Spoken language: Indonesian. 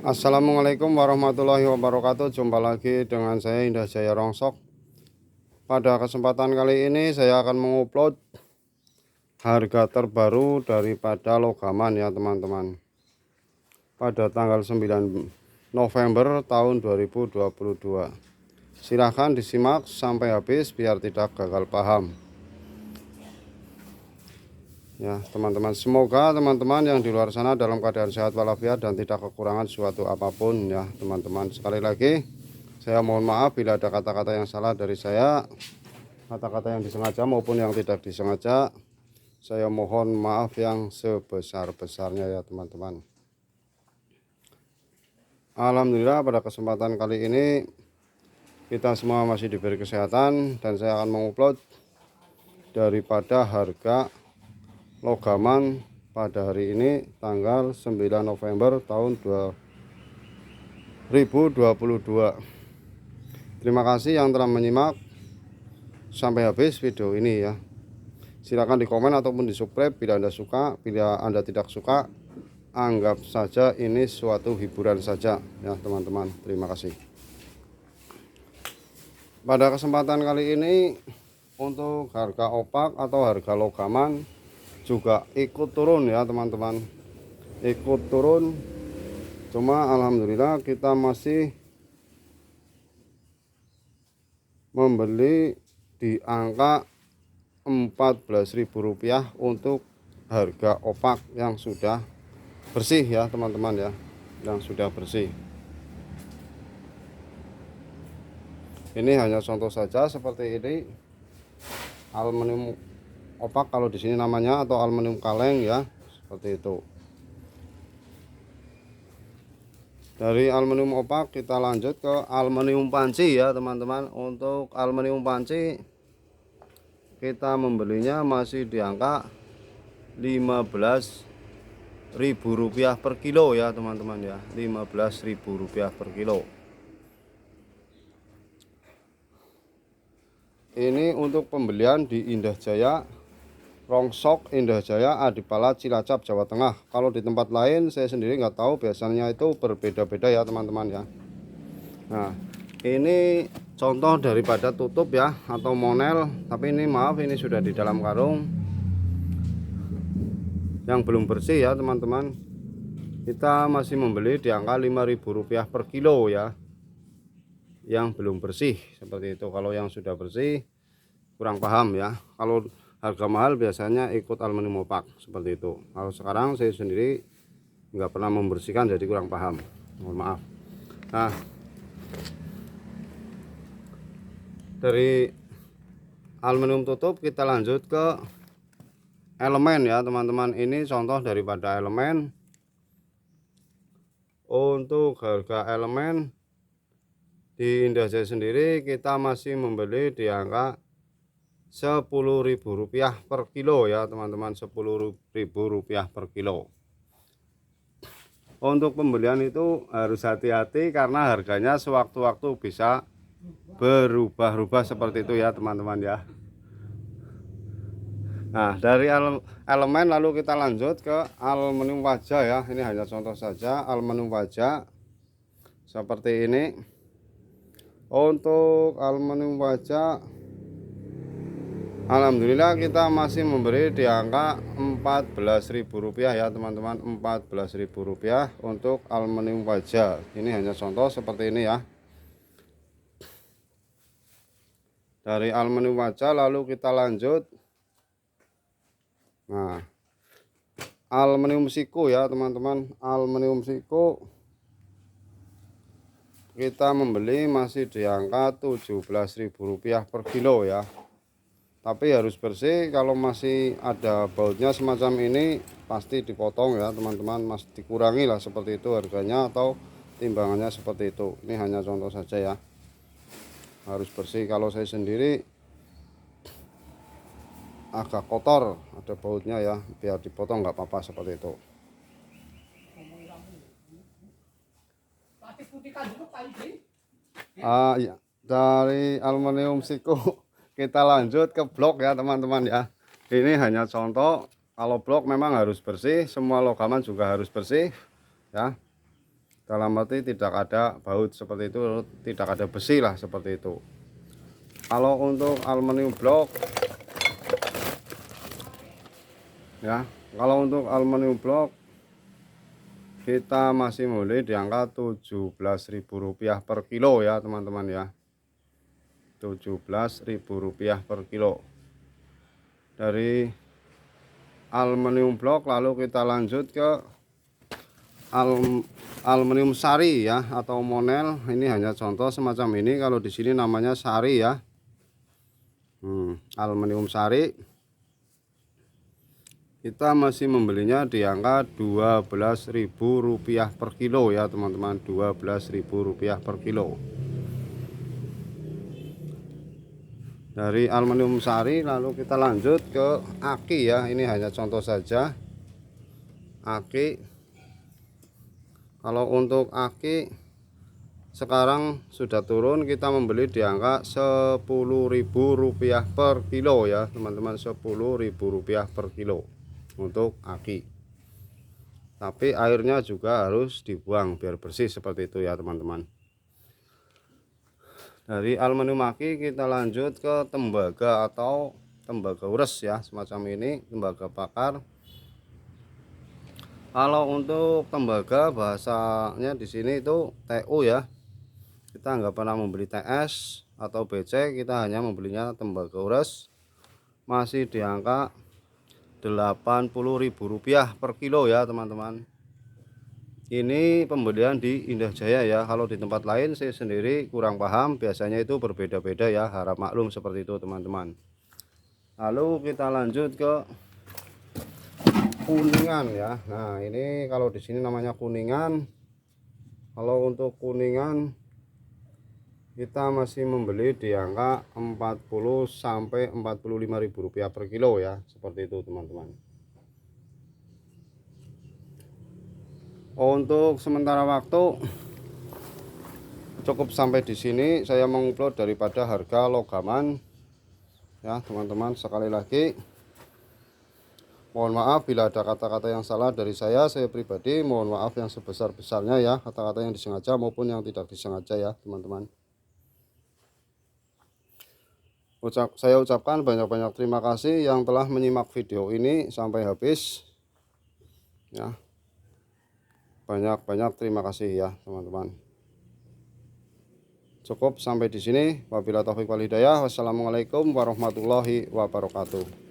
Assalamualaikum warahmatullahi wabarakatuh. Jumpa lagi dengan saya Indah Jaya Rongsok. Pada kesempatan kali ini saya akan mengupload harga terbaru daripada logaman ya teman-teman, pada tanggal 9 November tahun 2022. Silahkan disimak sampai habis biar tidak gagal paham ya teman-teman. Semoga teman-teman yang di luar sana dalam keadaan sehat walafiat dan tidak kekurangan suatu apapun ya teman-teman. Sekali lagi saya mohon maaf bila ada kata-kata yang salah dari saya, kata-kata yang disengaja maupun yang tidak disengaja. Saya mohon maaf yang sebesar-besarnya ya teman-teman. Alhamdulillah pada kesempatan kali ini kita semua masih diberi kesehatan dan saya akan mengupload daripada harga logaman pada hari ini tanggal 9 November tahun 2022. Terima kasih yang telah menyimak sampai habis video ini ya. Silakan di komen ataupun di subscribe bila Anda suka. Bila Anda tidak suka, anggap saja ini suatu hiburan saja ya teman-teman. Terima kasih. Pada kesempatan kali ini untuk harga opak atau harga logaman juga ikut turun ya teman-teman, ikut turun. Cuma alhamdulillah kita masih membeli di angka Rp14.000 untuk harga opak yang sudah bersih ya teman-teman ya, yang sudah bersih. Ini hanya contoh saja seperti ini, aluminium opak kalau di sini namanya, atau aluminium kaleng ya, seperti itu. Dari aluminium opak kita lanjut ke aluminium panci ya teman-teman. Untuk aluminium panci kita membelinya masih di angka Rp15.000 per kilo ya teman-teman ya, Rp15.000 per kilo. Ini untuk pembelian di Indah Jaya Rongsok, Indah Jaya, Adipala, Cilacap, Jawa Tengah. Kalau di tempat lain saya sendiri nggak tahu, biasanya itu berbeda-beda ya teman-teman ya. Nah, ini contoh daripada tutup ya atau monel, tapi ini maaf, ini sudah di dalam karung yang belum bersih ya teman-teman. Kita masih membeli di angka Rp5.000 per kilo ya, yang belum bersih seperti itu. Kalau yang sudah bersih kurang paham ya. Kalau harga mahal biasanya ikut aluminium opak seperti itu. Kalau sekarang saya sendiri nggak pernah membersihkan, jadi kurang paham, mohon maaf. Nah, dari aluminium tutup kita lanjut ke elemen ya teman-teman. Ini contoh daripada elemen. Untuk harga elemen di Indah Jaya sendiri kita masih membeli di angka Rp10.000 per kilo ya teman-teman, Rp10.000 per kilo. Untuk pembelian itu harus hati-hati karena harganya sewaktu-waktu bisa berubah-ubah seperti itu ya teman-teman ya. Nah, dari elemen lalu kita lanjut ke aluminium wajah ya. Ini hanya contoh saja aluminium wajah seperti ini. Untuk aluminium wajah alhamdulillah kita masih memberi di angka Rp14.000 ya teman-teman, Rp14.000 untuk aluminium wajah. Ini hanya contoh seperti ini ya. Dari aluminium wajah lalu kita lanjut. Nah, aluminium siku ya teman-teman, aluminium siku kita membeli masih di angka Rp17.000 per kilo ya. Tapi harus bersih. Kalau masih ada bautnya semacam ini pasti dipotong ya teman-teman, masih dikurangi lah seperti itu harganya atau timbangannya seperti itu. Ini hanya contoh saja ya, harus bersih. Kalau saya sendiri agak kotor, ada bautnya ya, biar dipotong nggak apa-apa seperti itu. Ya. Dari aluminium siku kita lanjut ke blok ya teman-teman ya. Ini hanya contoh. Kalau blok memang harus bersih, semua logaman juga harus bersih ya. dalam arti tidak ada baut seperti itu, tidak ada besi lah seperti itu. Kalau untuk aluminium blok ya, kalau untuk aluminium blok kita masih mulai di angka Rp17.000 per kilo ya teman-teman ya. Rp17.000 per kilo dari aluminium blok. Lalu kita lanjut ke aluminium sari ya, atau monel. Ini hanya contoh semacam ini, kalau di sini namanya sari ya. Aluminium sari kita masih membelinya di angka Rp12.000 per kilo ya teman-teman. Rp12.000 per kilo dari aluminium sari. Lalu kita lanjut ke aki ya. Ini hanya contoh saja aki. Kalau untuk aki sekarang sudah turun, kita membeli di angka Rp10.000 per kilo ya teman-teman. Rp10.000 per kilo untuk aki. Tapi airnya juga harus dibuang biar bersih seperti itu ya teman-teman. Dari aluminium aki kita lanjut ke tembaga atau tembaga ures ya, semacam ini, tembaga bakar. Kalau untuk tembaga bahasanya di sini itu TU ya. Kita nggak pernah membeli TS atau BC, kita hanya membelinya tembaga ures. Masih di angka Rp80.000 per kilo ya teman-teman. Ini pembelian di Indah Jaya ya. Kalau di tempat lain saya sendiri kurang paham, biasanya itu berbeda-beda ya, harap maklum seperti itu teman-teman. Lalu kita lanjut ke kuningan ya. Nah ini kalau di sini namanya kuningan. Kalau untuk kuningan kita masih membeli di angka Rp40.000 sampai Rp45.000 per kilo ya, seperti itu teman-teman. Untuk sementara waktu cukup sampai di sini saya mengupload daripada harga logaman ya teman-teman. Sekali lagi mohon maaf bila ada kata-kata yang salah dari saya pribadi. Mohon maaf yang sebesar-besarnya ya, kata-kata yang disengaja maupun yang tidak disengaja ya teman-teman. Saya ucapkan banyak-banyak terima kasih yang telah menyimak video ini sampai habis ya. Banyak-banyak terima kasih ya teman-teman. Cukup sampai di sini. Wabillahi taufiq wal hidayah. Wassalamualaikum warahmatullahi wabarakatuh.